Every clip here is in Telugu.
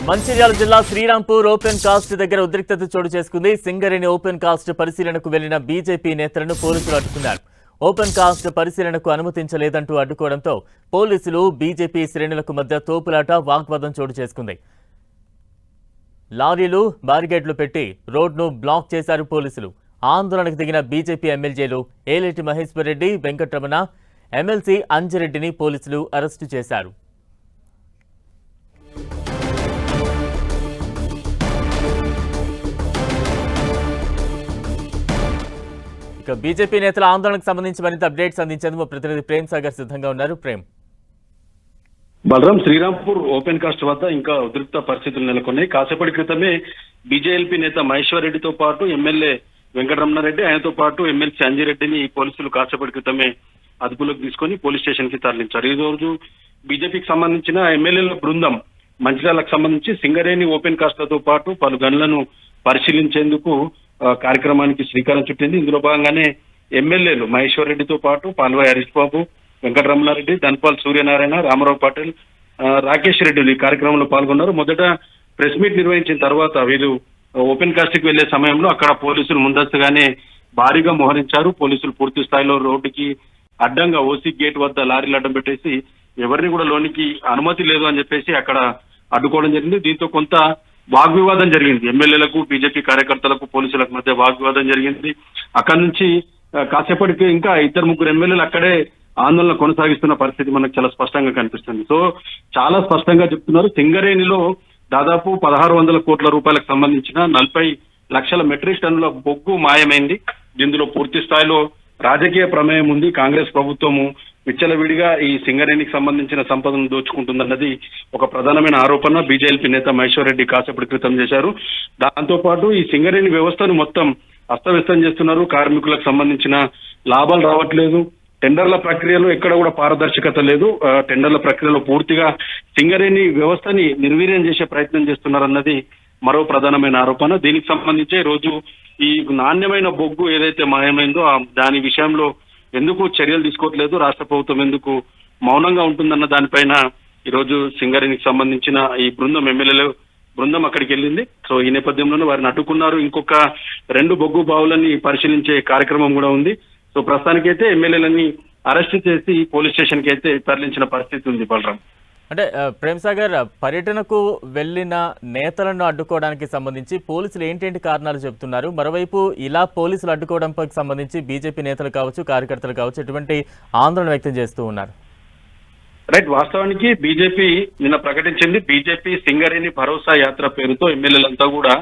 మంచిర్యాల జిల్లా శ్రీరాంపూర్ ఓపెన్ కాస్ట్ దగ్గర ఉద్రిక్తత చోటు చేసుకుంది. సింగరేణి ఓపెన్ కాస్ట్ పరిశీలనకు వెళ్లిన బీజేపీ నేతలను పోలీసులు అడ్డుకున్నారు. ఓపెన్ కాస్ట్ పరిశీలనకు అనుమతించలేదంటూ అడ్డుకోవడంతో పోలీసులు బీజేపీ శ్రేణులకు మధ్య తోపులాట వాగ్వాదం చోటు చేసుకుంది. లారీలు బారిగేట్లు పెట్టి రోడ్ను బ్లాక్ చేశారు పోలీసులు. ఆందోళనకు దిగిన బీజేపీ ఎమ్మెల్యేలు ఏలేటి మహేశ్వర్ రెడ్డి, వెంకటరమణ, ఎమ్మెల్సీ అంజిరెడ్డిని పోలీసులు అరెస్టు చేశారు. బీజేపీ నేతల ఆందోళనకు సంబంధించి మరింత అప్డేట్స్ అందించేందుకు ప్రతినిధి ప్రేమ్ సాగర్ సిద్ధంగా ఉన్నారు. ప్రేమ్. బలరాం, శ్రీరాంపూర్ ఓపెన్ కాస్ట్ వద్ద ఇంకా ఉద్రిక్త పరిస్థితులు నెలకొన్నాయి. కాసేపటి క్రితమే బీజేఎల్పీ నేత మహేశ్వర్ రెడ్డితో పాటు ఎమ్మెల్యే వెంకటరమణారెడ్డి, ఆయనతో పాటు ఎమ్మెల్సీ అంజిరెడ్డిని పోలీసులు కాసేపటి క్రితమే అదుపులోకి తీసుకొని పోలీస్ స్టేషన్ కి తరలించారు. ఈ రోజు బీజేపీకి సంబంధించిన ఎమ్మెల్యేల బృందం మంచిర్యాలకు సంబంధించి సింగరేణి ఓపెన్ కాస్ట్లతో పాటు పలు గనులను పరిశీలించేందుకు కార్యక్రమానికి శ్రీకారం చుట్టింది. ఇందులో భాగంగానే ఎమ్మెల్యేలు మహేశ్వర్ రెడ్డితో పాటు పాల్వాయి హరీష్ బాబు, వెంకటరమణారెడ్డి, ధన్పాల్ సూర్యనారాయణ, రామారావు పాటిల్, రాకేష్ రెడ్డిలు ఈ కార్యక్రమంలో పాల్గొన్నారు. మొదట ప్రెస్ మీట్ నిర్వహించిన తర్వాత వీళ్ళు ఓపెన్ కాస్ట్ కి వెళ్లే సమయంలో అక్కడ పోలీసులు ముందస్తుగానే భారీగా మోహరించారు. పోలీసులు పూర్తి స్థాయిలో రోడ్డుకి అడ్డంగా ఓసీ గేట్ వద్ద లారీలు అడ్డం పెట్టేసి ఎవరిని కూడా లోనికి అనుమతి లేదు అని చెప్పేసి అక్కడ అడ్డుకోవడం జరిగింది. దీంతో కొంత వాగ్వివాదం జరిగింది. ఎమ్మెల్యేలకు, బీజేపీ కార్యకర్తలకు, పోలీసులకు మధ్య వాగ్వివాదం జరిగింది. అక్కడి నుంచి కాసేపటికి ఇంకా ఇద్దరు ముగ్గురు ఎమ్మెల్యేలు అక్కడే ఆందోళన కొనసాగిస్తున్న పరిస్థితి మనకు చాలా స్పష్టంగా కనిపిస్తుంది. సో చాలా స్పష్టంగా చెప్తున్నారు, సింగరేణిలో దాదాపు 1600 కోట్ల రూపాయలకు సంబంధించిన 40 లక్షల మెట్రిక్ టన్నుల బొగ్గు మాయమైంది. దీనిలో పూర్తి స్థాయిలో రాజకీయ ప్రమేయం ఉంది. కాంగ్రెస్ ప్రభుత్వము విచ్చలవిడిగా ఈ సింగరేణికి సంబంధించిన సంపదను దోచుకుంటుందన్నది ఒక ప్రధానమైన ఆరోపణ బీజేపీ నేత మహేశ్వర్ రెడ్డి కాసేపటి క్రితం చేశారు. దాంతో పాటు ఈ సింగరేణి వ్యవస్థను మొత్తం అస్తవ్యస్తం చేస్తున్నారు. కార్మికులకు సంబంధించిన లాభాలు రావట్లేదు. టెండర్ల ప్రక్రియలో ఎక్కడ కూడా పారదర్శకత లేదు. టెండర్ల ప్రక్రియలో పూర్తిగా సింగరేణి వ్యవస్థని నిర్వీర్యం చేసే ప్రయత్నం చేస్తున్నారన్నది మరో ప్రధానమైన ఆరోపణ. దీనికి సంబంధించి రోజు ఈ నాణ్యమైన బొగ్గు ఏదైతే మాయమైందో దాని విషయంలో ఎందుకు చర్యలు తీసుకోవట్లేదు, రాష్ట్ర ప్రభుత్వం ఎందుకు మౌనంగా ఉంటుందన్న దానిపైన ఈ రోజు సింగరేణికి సంబంధించిన ఈ ఎమ్మెల్యేల బృందం అక్కడికి వెళ్ళింది. సో ఈ నేపథ్యంలోనే వారిని అడ్డుకున్నారు. ఇంకొక 2 బొగ్గు బావులని పరిశీలించే కార్యక్రమం కూడా ఉంది. సో ప్రస్తుతానికైతే ఎమ్మెల్యేలని అరెస్ట్ చేసి పోలీస్ స్టేషన్ కి అయితే తరలించిన పరిస్థితి ఉంది. బలరాం, అంటే ప్రేమ్ సాగర్, పర్యటనకు వెళ్లిన నేతలను అడ్డుకోవడానికి సంబంధించి పోలీసులు ఏంటేంటి కారణాలు చెబుతున్నారు? మరోవైపు ఇలా పోలీసులు అడ్డుకోవడంపై సంబంధించి బీజేపీ నేతలు కావచ్చు, కార్యకర్తలు కావచ్చు, ఎటువంటి ఆందోళన వ్యక్తం చేస్తూ ఉన్నారు? రైట్, వాస్తవానికి బీజేపీ నిన్న ప్రకటించింది, బీజేపీ సింగరేణి భరోసా యాత్ర పేరుతో ఎమ్మెల్యేలంతా కూడా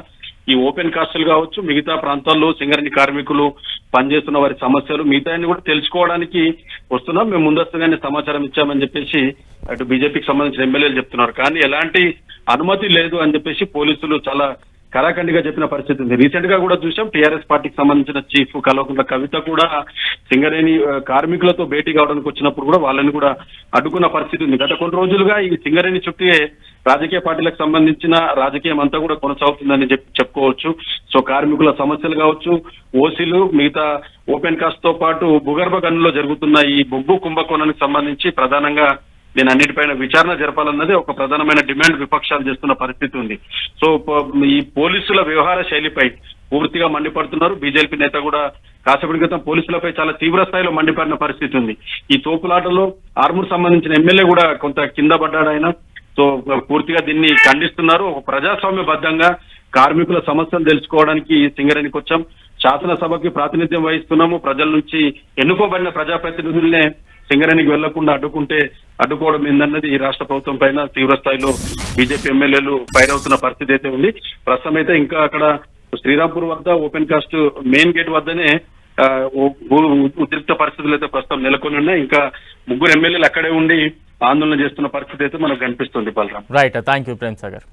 ఈ ఓపెన్ కాస్టులు కావచ్చు, మిగతా ప్రాంతాల్లో సింగరేణి కార్మికులు పనిచేస్తున్న వారి సమస్యలు మిగతాన్ని కూడా తెలుసుకోవడానికి వస్తున్నాం. మేము ముందస్తుగానే సమాచారం ఇచ్చామని చెప్పేసి అటు బీజేపీకి సంబంధించిన ఎమ్మెల్యేలు చెప్తున్నారు. కానీ ఎలాంటి అనుమతి లేదు అని చెప్పేసి పోలీసులు చాలా కరాఖండిగా చెప్పిన పరిస్థితి ఉంది. రీసెంట్ గా కూడా చూసాం, టీఆర్ఎస్ పార్టీకి సంబంధించిన చీఫ్ కల్వకుంట్ల కవిత కూడా సింగరేణి కార్మికులతో భేటీ కావడానికి వచ్చినప్పుడు కూడా వాళ్ళని కూడా అడ్డుకున్న పరిస్థితి ఉంది. గత కొన్ని రోజులుగా ఈ సింగరేణి చుట్టూ రాజకీయ పార్టీలకు సంబంధించిన రాజకీయం అంతా కూడా కొనసాగుతుందని చెప్పుకోవచ్చు. సో కార్మికుల సమస్యలు కావచ్చు, ఓసీలు, మిగతా ఓపెన్ కాస్ట్ తో పాటు భూగర్భ గనుల్లో జరుగుతున్న ఈ బొగ్గు కుంభకోణానికి సంబంధించి ప్రధానంగా దీని అన్నిటిపైన విచారణ జరపాలన్నది ఒక ప్రధానమైన డిమాండ్ విపక్షాలు చేస్తున్న పరిస్థితి ఉంది. సో ఈ పోలీసుల వ్యవహార శైలిపై పూర్తిగా మండిపడుతున్నారు. బీజేపీ నేత కూడా కాసేపటి క్రితం పోలీసులపై చాలా తీవ్ర స్థాయిలో మండిపడిన పరిస్థితి ఉంది. ఈ తోపులాటలో ఆర్మూర్ సంబంధించిన ఎమ్మెల్యే కూడా కొంత కింద పడ్డాడు ఆయన. సో పూర్తిగా దీన్ని ఖండిస్తున్నారు. ఒక ప్రజాస్వామ్యబద్ధంగా కార్మికుల సమస్యలు తెలుసుకోవడానికి సింగరేణికి వచ్చాం, శాసనసభకి ప్రాతినిధ్యం వహిస్తున్నాము, ప్రజల నుంచి ఎన్నుకోబడిన ప్రజాప్రతినిధులనే సింగరేణికి వెళ్లకుండా అడ్డుకోవడం ఏందన్నది ఈ రాష్ట్ర ప్రభుత్వం పైన తీవ్ర స్థాయిలో బీజేపీ ఎమ్మెల్యేలు ఫైర్ అవుతున్న పరిస్థితి అయితే ఉంది. ప్రస్తుతం అయితే ఇంకా అక్కడ శ్రీరాంపూర్ వద్ద ఓపెన్ కాస్ట్ మెయిన్ గేట్ వద్దనే ఉద్రిక్త పరిస్థితులు అయితే ప్రస్తుతం నెలకొని ఉన్నాయి. ఇంకా 3 ఎమ్మెల్యేలు అక్కడే ఉండి ఆందోళన చేస్తున్న పరిస్థితి అయితే మనకు కనిపిస్తుంది. Balaram, right, thank you Prem Sagar.